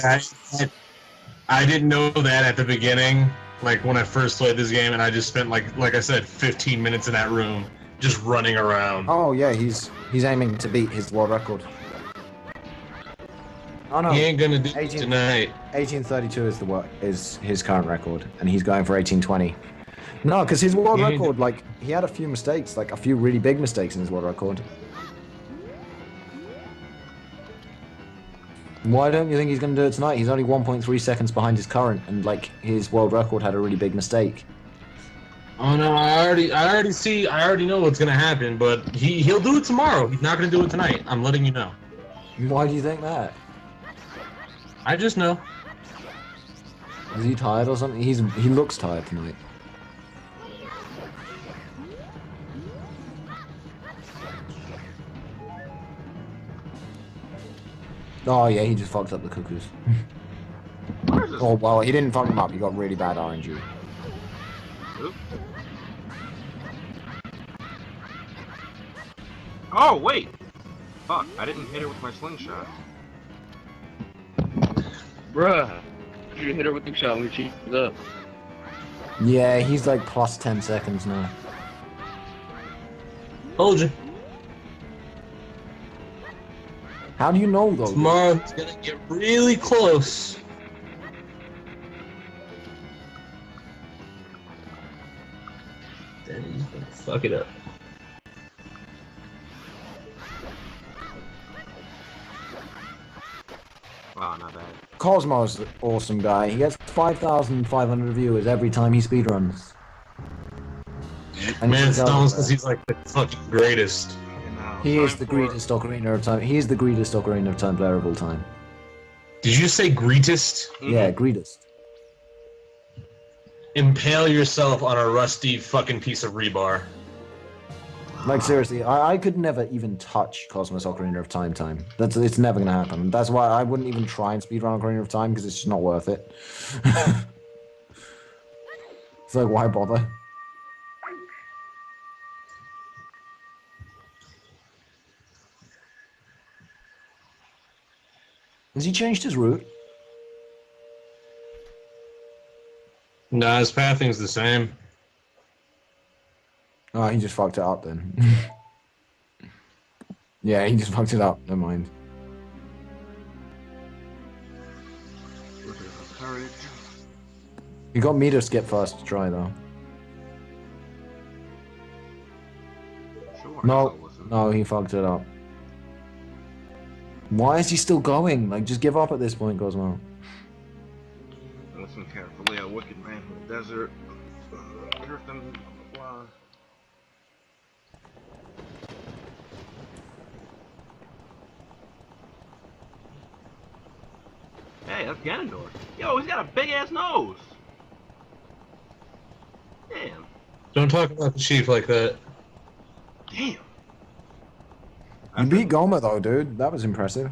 I, I didn't know that at the beginning, like when I first played this game, and I just spent like I said, 15 minutes in that room just running around. Oh yeah, he's aiming to beat his world record. Oh He no, ain't gonna do it 18, tonight. 1832 is his current record, and he's going for 1820. No, because his world He ain't record, like he had a few mistakes, like a few really big mistakes in his world record. Why don't you think he's going to do it tonight? He's only 1.3 seconds behind his current, and like his world record had a really big mistake. Oh no, I already know what's gonna happen, but he'll do it tomorrow. He's not gonna do it tonight. I'm letting you know. Why do you think that? I just know. Is he tired or something? He looks tired tonight. Oh yeah, he just fucked up the cuckoos. Oh well, he didn't fuck them up. He got really bad RNG. Oop. Oh, wait! Fuck, I didn't hit her with my slingshot. Bruh. You hit her with the shot when she was up. Yeah, he's like plus 10 seconds now. Told you. How do you know though? Tomorrow's gonna get really close. Then he's gonna fuck it up. Wow, not bad. Cosmo's an awesome guy. He gets 5,500 viewers every time he speedruns. And Man, he's it's almost over because he's like the fucking greatest. He is the greatest ocarina of time. He is the greatest ocarina of time player of all time. Did you say greatest? Yeah, greatest. Impale yourself on a rusty fucking piece of rebar. Like seriously, I could never even touch Cosmos Ocarina of Time. It's never gonna happen. That's why I wouldn't even try and speedrun Ocarina of Time because it's just not worth it. It's like why bother? Has he changed his route? Nah, his pathing's the same. Oh, he just fucked it up then. Yeah, he just fucked it up. Never mind. Courage. You got me to skip first to try though. Sure, No, he fucked it up. Why is he still going? Like, just give up at this point, Cosmo. Listen carefully, a wicked man from the desert. Drifting, blah. Hey, that's Ganondorf. Yo, he's got a big ass nose. Damn. Don't talk about the chief like that. Damn. You beat Goma though, dude. That was impressive.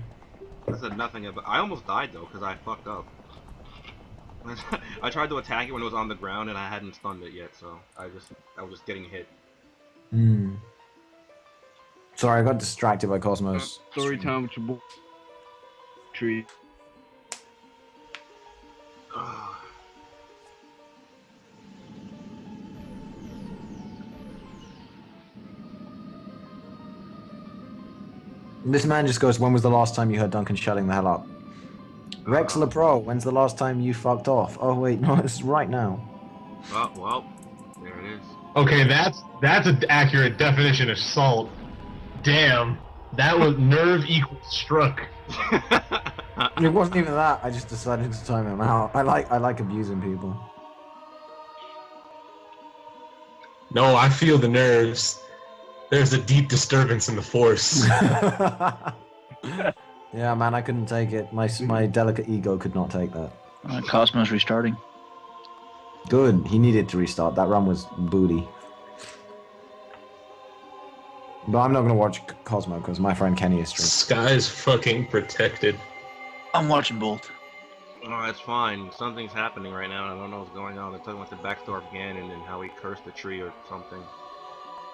I said nothing about. I almost died though because I fucked up. I tried to attack it when it was on the ground and I hadn't stunned it yet, so I was just getting hit. Hmm. Sorry, I got distracted by Cosmos. Story time with your boy. Tree. This man just goes, when was the last time you heard Duncan shutting the hell up? Rex LePro, when's the last time you fucked off? Oh wait, no, it's right now. Well, there it is. Okay, that's an accurate definition of salt. Damn, that was nerve equals struck. It wasn't even that, I just decided to time him out. I like abusing people. No, I feel the nerves. There's a deep disturbance in the force. Yeah, man, I couldn't take it. My delicate ego could not take that. Cosmos restarting. Good, he needed to restart. That run was booty. But I'm not gonna watch Cosmo because my friend Kenny is streaming. Sky's fucking protected. I'm watching both. Oh, that's fine. Something's happening right now, and I don't know what's going on. They're talking about the backstory of Ganon and how he cursed the tree or something.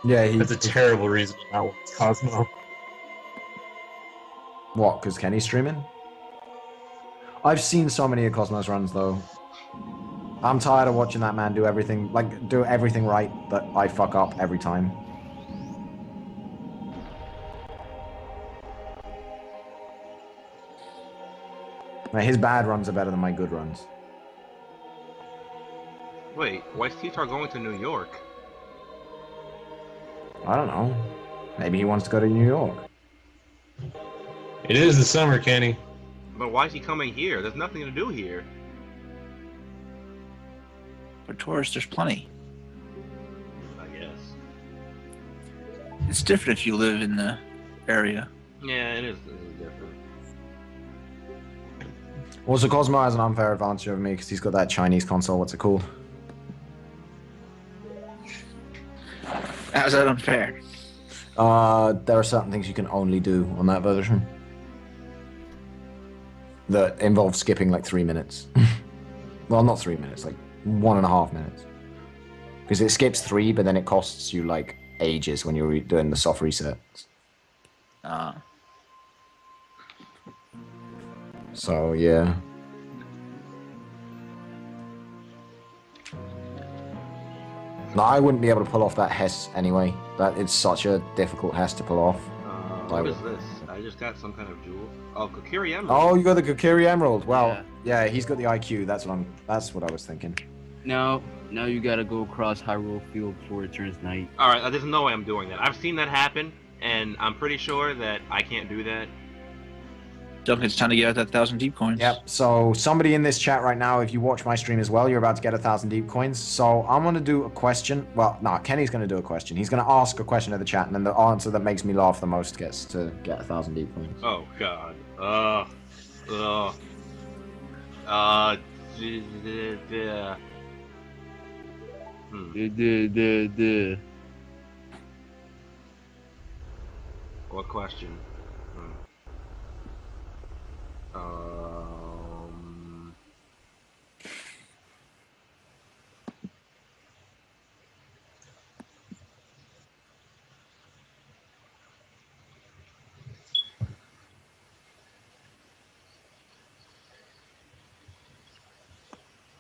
Yeah, That's a terrible reason to not watch Cosmo. What? Because Kenny's streaming? I've seen so many of Cosmos runs though. I'm tired of watching that man do everything right that I fuck up every time. Like, his bad runs are better than my good runs. Wait, why's T-Tar going to New York? I don't know. Maybe he wants to go to New York. It is the summer, Kenny. But why is he coming here? There's nothing to do here. For tourists, there's plenty. I guess. It's different if you live in the area. Yeah, it is different. Also, Cosmo has an unfair advantage over me because he's got that Chinese console. What's it called? How's that unfair? There are certain things you can only do on that version that involve skipping like 3 minutes. Well, not 3 minutes, like 1.5 minutes. Because it skips 3, but then it costs you like ages when you're doing the soft resets. So, yeah. No, I wouldn't be able to pull off that Hess anyway. That it's such a difficult Hess to pull off. What is this? I just got some kind of jewel. Oh, Kokiri Emerald. Oh, you got the Kokiri Emerald. Well, yeah, he's got the IQ. That's what I was thinking. Now you gotta go across Hyrule Field before it turns night. Alright, there's no way I'm doing that. I've seen that happen, and I'm pretty sure that I can't do that. Duncan, it's time to get out that 1,000 deep coins. Yep. So somebody in this chat right now, if you watch my stream as well, you're about to get 1,000 deep coins. So I'm gonna do a question. Well, no, Kenny's gonna do a question. He's gonna ask a question of the chat, and then the answer that makes me laugh the most gets to get 1,000 deep coins. Oh god. What question?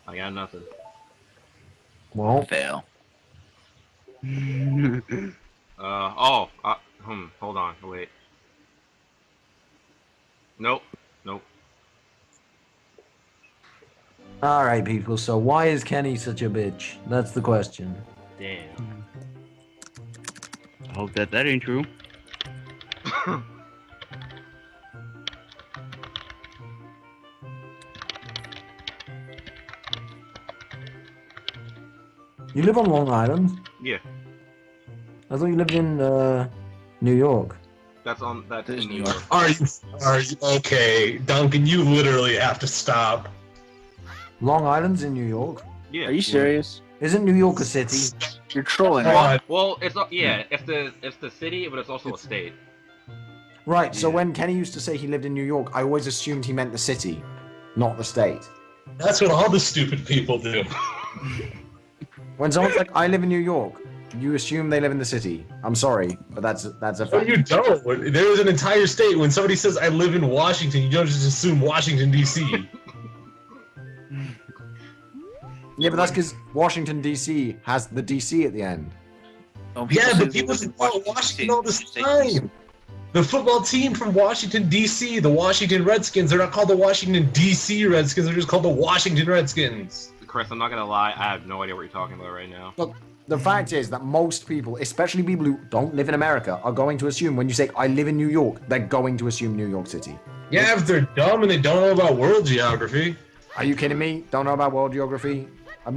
I got nothing. Well, Fail. Hold on, wait. Nope. all right, people. So why is Kenny such a bitch? That's the question. Damn. I hope that ain't true. You live on Long Island? Yeah, I thought you lived in New York. that's That is in New New York. York. Are you okay, Duncan? You literally have to stop. Long Island's in New York. Yeah. Are you serious? Isn't New York a city? You're trolling. God. Well, it's the city, but it's also a state. Right. So Yeah. when Kenny used to say he lived in New York, I always assumed he meant the city, not the state. That's what all the stupid people do. When someone's like, "I live in New York," you assume they live in the city. I'm sorry, but that's a No, fact. you don't. There is an entire state. When somebody says, I live in Washington, you don't just assume Washington, D.C. Yeah, but that's because Washington D.C. has the D.C. at the end. Oh, Yeah, say but they people live in call it Washington all the State. time. The football team from Washington, D.C., the Washington Redskins, they're not called the Washington, D.C. Redskins, they're just called the Washington Redskins. Chris, I'm not gonna lie, I have no idea what you're talking about right now. Look, the fact is that most people, especially people who don't live in America, are going to assume when you say, "I live in New York," they're going to assume New York City. Yeah, if they're dumb and they don't know about world geography. Are you kidding me? Don't know about world geography? I've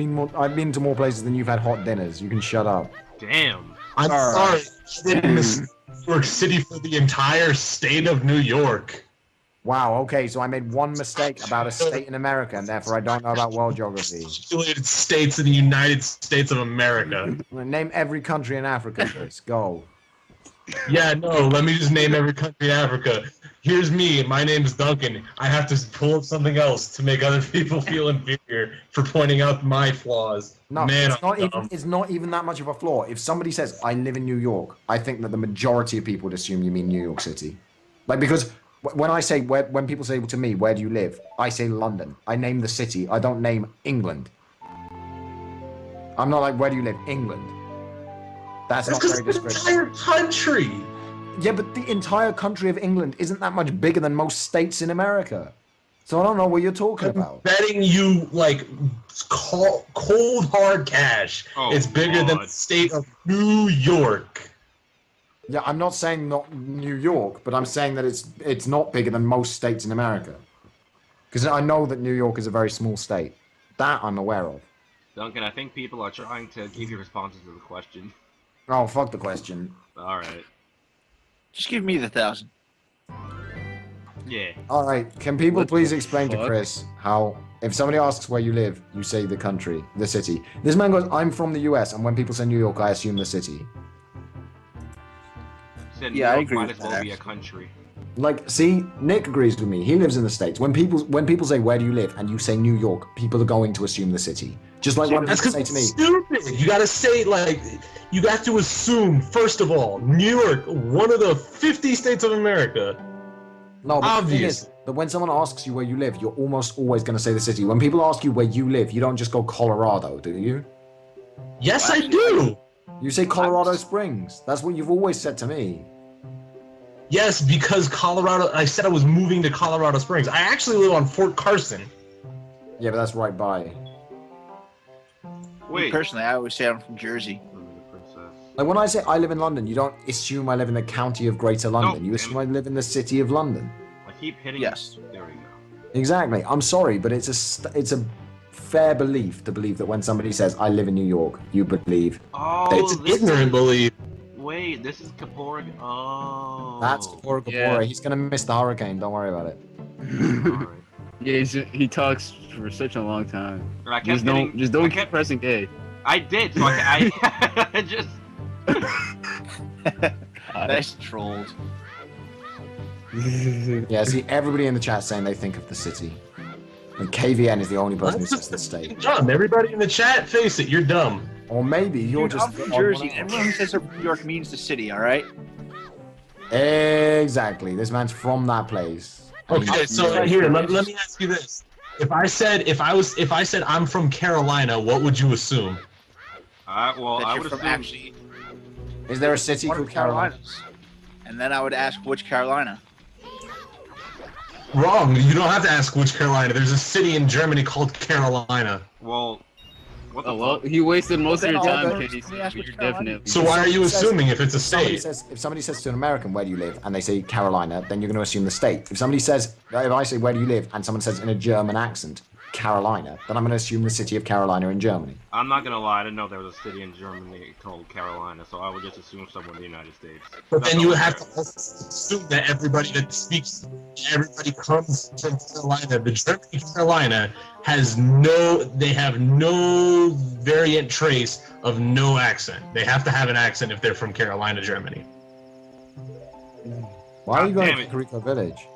been to more places than you've had hot dinners. You can shut up. Damn. I'm sorry, I didn't miss New York City for the entire state of New York. Wow, okay, so I made one mistake about a state in America, and therefore I don't know about world geography. Populated states in the United States of America. Name every country in Africa, Chris. Go. Yeah, no, let me just name every country in Africa. Here's me, my name's Duncan. I have to pull up something else to make other people feel inferior for pointing out my flaws. No, Man, it's not even that much of a flaw. If somebody says, "I live in New York," I think that the majority of people would assume you mean New York City. Like, because When I say when people say to me, "Where do you live?" I say London. I name the city. I don't name England. I'm not like, "Where do you live?" England. That's not very because the descriptive. entire country. Yeah, but the entire country of England isn't that much bigger than most states in America. So I don't know what you're talking about. Betting you like cold hard cash. Oh, it's bigger than the God. state of New York. Yeah, I'm not saying not New York, but I'm saying that it's not bigger than most states in America. Because I know that New York is a very small state. That I'm aware of. Duncan, I think people are trying to give you responses to the question. Oh, fuck the question. All right. Just give me the 1,000. Yeah. All right, can people What please the explain to fuck? Chris how, if somebody asks where you live, you say the country, the city. This man goes, I'm from the US, and when people say New York, I assume the city. Said Yeah, I New York agree might with as well that, be a actually. country. Like, see, Nick agrees with me. He lives in the States. When people say where do you live, and you say New York, people are going to assume the city. Just like when That's people because say to me, it's stupid. You gotta say like you got to assume first of all, New York, one of the 50 states of America. no, but the thing Obvious. is that when someone asks you where you live, you're almost always going to say the city. When people ask you where you live, you don't just go Colorado, do you? Yes, Well, I do. You say Colorado Springs. That's what you've always said to me. Yes, because Colorado. I said I was moving to Colorado Springs. I actually live on Fort Carson. Yeah, but that's right by. Me Wait. personally, I always say I'm from Jersey. Princess. Like when I say I live in London, you don't assume I live in the county of Greater London. You assume I live in the city of London. I keep hitting. Yes. There we go. Exactly. I'm sorry, but it's a fair belief to believe that when somebody says I live in New York, you believe Oh, It's an this ignorant is, belief. wait, this is Kapoor. Oh. that's Kapora Kapora. Yeah. He's gonna miss the hurricane. Don't worry about it. Alright. Yeah, he talks for such a long time. And I kept Just hitting. don't I keep kept. pressing A. I did. So I just. Nice trolled. Yeah, see, everybody in the chat saying they think of the city. And KVN is the only person who says the state. Dumb. Everybody in the chat, face it, you're dumb. Or maybe you're Dude, just I'm from the odd one Jersey. out. Everyone who says they're from New York means the city, all right? Exactly. This man's from that place. And Okay, he's- so here, let me ask you this: if I said I'm from Carolina, what would you assume? Well, That I you're would from assume. actually Is there a city one called of the Carolina? Carolinas. And then I would ask which Carolina. Wrong. You don't have to ask which Carolina. There's a city in Germany called Carolina. Well, what the Oh well, fuck? he wasted most of then your all time, the- Kenny. let me ask So which you're Carolina. definitely. So why are you Says- assuming if it's a Somebody state? says, if somebody says to an American, where do you live? And they say Carolina, then you're going to assume the state. If somebody says, if I say, where do you live? And someone says in a German accent, Carolina, then I'm going to assume the city of Carolina in Germany. I'm not gonna lie. I didn't know there was a city in Germany called Carolina, so I would just assume somewhere in the United States. But That's then you all have there. to also assume that everybody that speaks, everybody comes from Carolina. The Germany Carolina has they have no variant trace of no accent. They have to have an accent if they're from Carolina, Germany. Why are you going damn to it. Kakariko Village?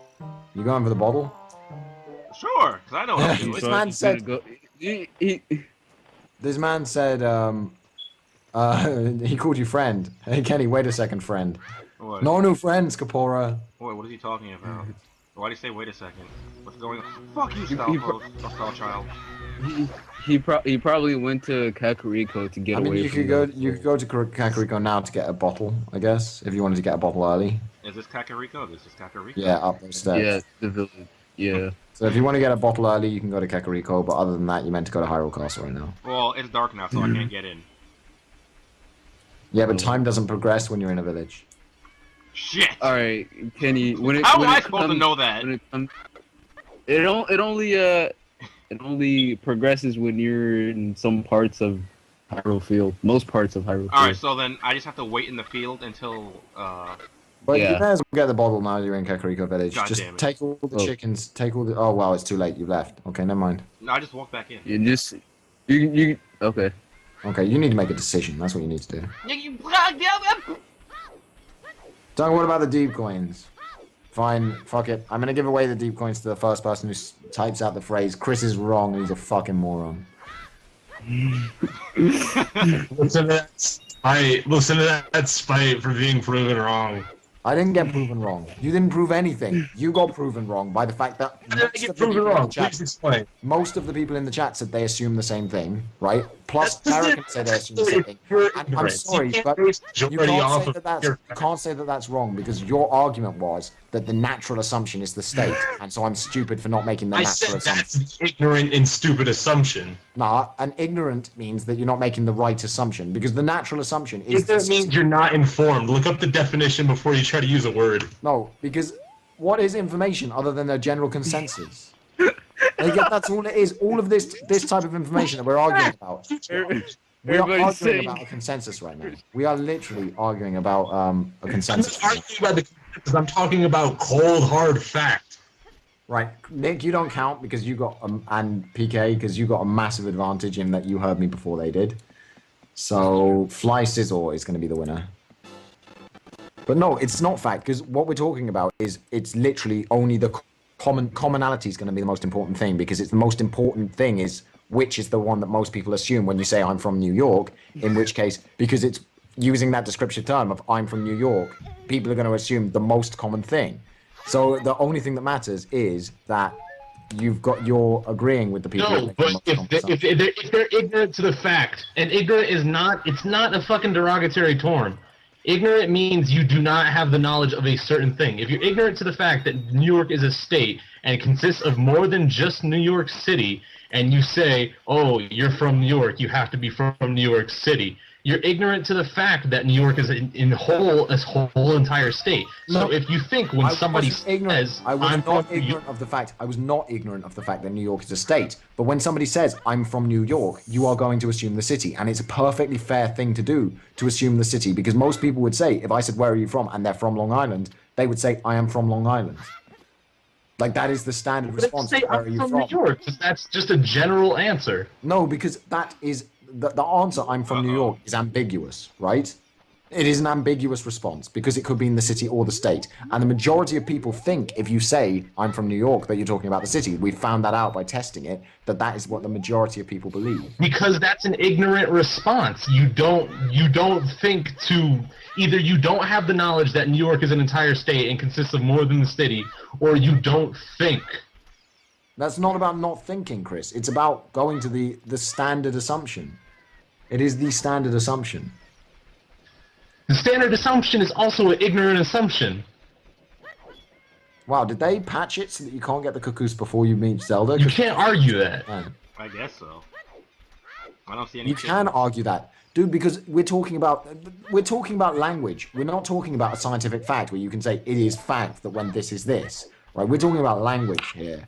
You going for the bottle? Sure, because I know how to do This it. man He's said- gonna go- he- This man said, he called you friend. Hey, Kenny, wait a second, friend. What? No new friends, Kapora. Wait, what is he talking about? Why do you say wait a second? What's going on? Fuck you, He- style he- post, style child. he probably went to Kakariko to get I mean, away you from could go. that. You could go to Kakariko now to get a bottle, I guess, if you wanted to get a bottle early. Is this Kakariko? This is Kakariko? Yeah, up those steps. Yeah, the village. Yeah. So if you want to get a bottle early, you can go to Kakariko. But other than that, you meant to go to Hyrule Castle right now. Well, it's dark now, so I can't get in. Yeah, but time doesn't progress when you're in a village. Shit! All right, Kenny. When it How when am I it supposed to comes- know that? When it only progresses when you're in some parts of Hyrule Field. Most parts of Hyrule Field. Alright, so then I just have to wait in the field until, But Yeah. you may as well get the bottle now you're in Kakariko Village. God Just damn it. take all the Oh. chickens. Take all the. Oh wow, it's too late. You left. Okay, never mind. no, I just walk back in. You just you okay. Okay, you need to make a decision. That's what you need to do. Yeah, you... Doug, what about the deep coins? Fine, fuck it. I'm gonna give away the deep coins to the first person who types out the phrase "Chris is wrong" and he's a fucking moron. Listen to that spite. Listen to that spite for being proven wrong. I didn't get proven wrong. You didn't prove anything. You got proven wrong by the fact that How did I most get of the proven people in the wrong? chat, Please explain. most of the people in the chat said they assume the same thing, right? Plus, That's Americans say they assume the same thing. pure And I'm ignorance. sorry, You can't but base you majority can't off say of that that's pure you can't say that that's wrong because your argument was that the natural assumption is the state, and so I'm stupid for not making the I natural said assumption. that's an ignorant and stupid assumption. Nah, an ignorant means that you're not making the right assumption because the natural assumption is Ignorant means you're not informed. Look up the definition before you try to use a word. no, because what is information other than a general consensus? Like that's all it is. All of this type of information that we're arguing about. We are Everybody's arguing saying- about a consensus right now. We are literally arguing about a I'm consensus. not arguing about the consensus. I'm talking about cold, hard fact. Right, Nick, you don't count because you got and PK because you got a massive advantage in that you heard me before they did. So Fly Sizzle is going to be the winner. But no, it's not fact because what we're talking about is it's literally only the commonality is going to be the most important thing because it's the most important thing is which is the one that most people assume when you say I'm from New York. In which case, because it's using that descriptive term of I'm from New York, people are going to assume the most common thing. So the only thing that matters is that you're agreeing with the people. No, but if they're ignorant to the fact, and ignorant is not, it's not a fucking derogatory term. Ignorant means you do not have the knowledge of a certain thing. If you're ignorant to the fact that New York is a state and it consists of more than just New York City, and you say, oh, you're from New York, you have to be from New York City, you're ignorant to the fact that New York is in whole entire state. So No, if you think when somebody says, I was I'm not from New York, ignorant of the fact. I was not ignorant of the fact that New York is a state. But when somebody says I'm from New York, you are going to assume the city, and it's a perfectly fair thing to do to assume the city because most people would say if I said where are you from and they're from Long Island, they would say I am from Long Island. Like that is the standard response. say Where are I'm you from from? New York, 'cause that's just a general answer. No, because that is the answer. I'm from New York is ambiguous, right? It is an ambiguous response because it could be in the city or the state. And the majority of people think if you say I'm from New York that you're talking about the city. We found that out by testing it that is what the majority of people believe. Because that's an ignorant response. You don't think to either you don't have the knowledge that New York is an entire state and consists of more than the city, or you don't think. That's not about not thinking, Chris. It's about going to the standard assumption. It is the standard assumption. The standard assumption is also an ignorant assumption. Wow, did they patch it so that you can't get the cuckoos before you meet Zelda? You can't argue that. Yeah. I guess so. I don't see any. You can argue that, dude, because we're talking about language. We're not talking about a scientific fact where you can say it is fact that when this is this, right? We're talking about language here.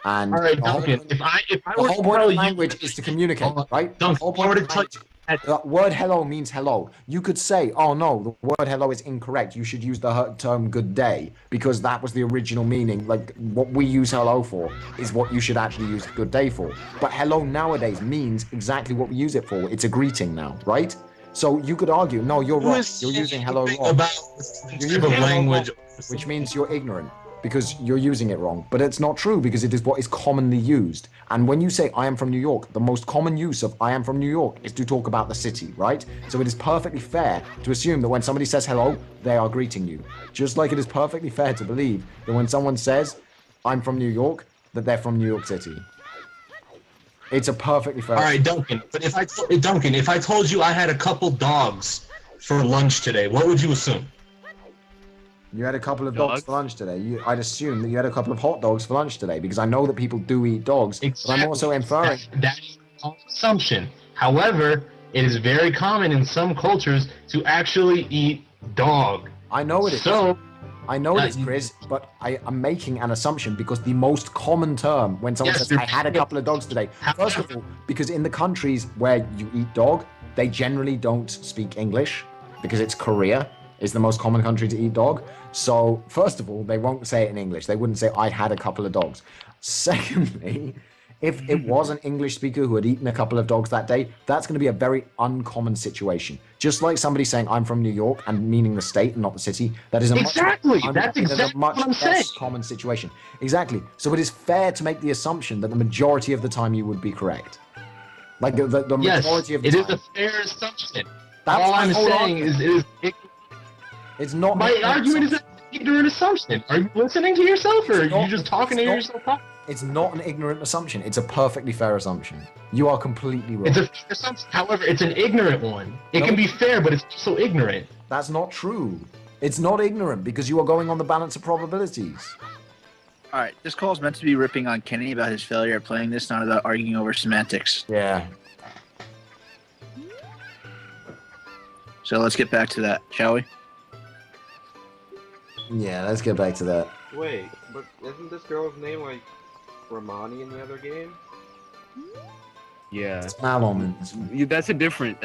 And All right, the whole Duncan. point- If I the were whole to point tell of you, language is to communicate, right? Duncan, The whole if I were point to of tell language, you, the word hello means hello. You could say, oh no, the word hello is incorrect. You should use the term good day because that was the original meaning. Like what we use hello for is what you should actually use good day for. But hello nowadays means exactly what we use it for. It's a greeting now, right? So you could argue, no, you're wrong. You're using hello wrong. about You're type using of hello language. wrong, which means you're ignorant because you're using it wrong. But it's not true because it is what is commonly used. And when you say I am from New York, the most common use of I am from New York is to talk about the city, right? So it is perfectly fair to assume that when somebody says hello, they are greeting you. Just like it is perfectly fair to believe that when someone says I'm from New York, that they're from New York City. It's a perfectly fair. All right, Duncan. But if I told you I had a couple dogs for lunch today, what would you assume? You had a couple of dogs for lunch today. I'd assume that you had a couple of hot dogs for lunch today because I know that people do eat dogs. Exactly. But I'm also inferring. That is an assumption. However, it is very common in some cultures to actually eat dog. I know it is. So, I know it is, Chris, but I am making an assumption because the most common term when someone Yes, says, you're- I had a couple of dogs today, first of all, because in the countries where you eat dog, they generally don't speak English because it's Korea is the most common country to eat dog. So, first of all, they won't say it in English. They wouldn't say, I had a couple of dogs. Secondly, if it was an English speaker who had eaten a couple of dogs that day, that's going to be a very uncommon situation. Just like somebody saying, I'm from New York and meaning the state and not the city, that is a Exactly. much, That's exactly much what I'm less saying. common situation. Exactly. So it is fair to make the assumption that the majority of the time you would be correct. Like the yes, majority of the it time. is a fair assumption. That's All my I'm whole saying argument. is It's not. My argument is an ignorant assumption. Are you listening to yourself, or are not- you just talking to it's yourself? It's not an ignorant assumption. It's a perfectly fair assumption. You are completely wrong. It's a fair assumption. However, it's an ignorant one. It No. can be fair, but it's also ignorant. That's not true. It's not ignorant because you are going on the balance of probabilities. All right, this call is meant to be ripping on Kenny about his failure at playing this, not about arguing over semantics. Yeah. So let's get back to that, shall we? Yeah, let's get back to that. Wait, but isn't this girl's name like Ramani in the other game? Yeah. It's Malon. That's a different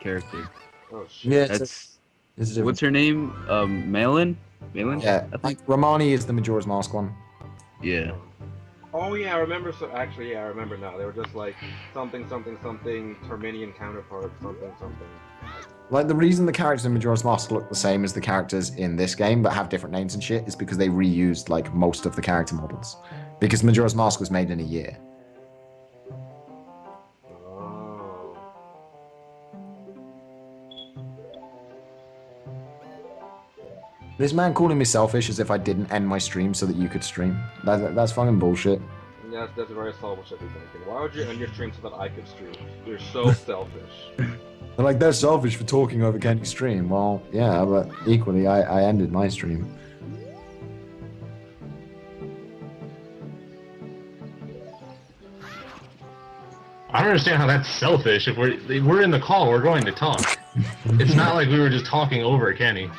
character. Oh shit. Yeah, That's it's different. what's her name? Malin? Malin? Yeah, I like think. Romani is the Majora's Mask one. Yeah. Oh yeah, I remember. So actually, yeah, I remember now. They were just like something, something, something. Terminian counterpart, something, something. Like the reason the characters in Majora's Mask look the same as the characters in this game but have different names and shit is because they reused like most of the character models. Because Majora's Mask was made in a year. Oh. This man calling me selfish as if I didn't end my stream so that you could stream. That's fucking bullshit. Yes, that's very selfish of you thinking. Why would you end your stream so that I could stream? You're so selfish. They're like, they're selfish for talking over Kenny's stream. Well, yeah, but equally, I ended my stream. I don't understand how that's selfish. If we're in the call, we're going to talk. It's not like we were just talking over Kenny.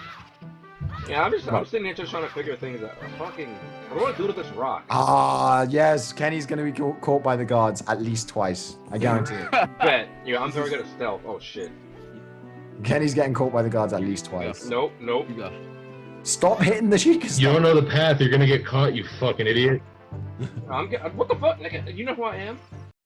Yeah, I'm sitting here just trying to figure things out. What do I do to this rock? Ah, yes, Kenny's gonna be caught by the guards at least twice. I guarantee it. Bet. Yeah, I'm very good at stealth. Oh shit. Kenny's getting caught by the guards at least twice. Nope, nope. You go. Stop hitting the Sheikah. You don't know the path. You're gonna get caught. You fucking idiot. What the fuck, nigga? You know who I am?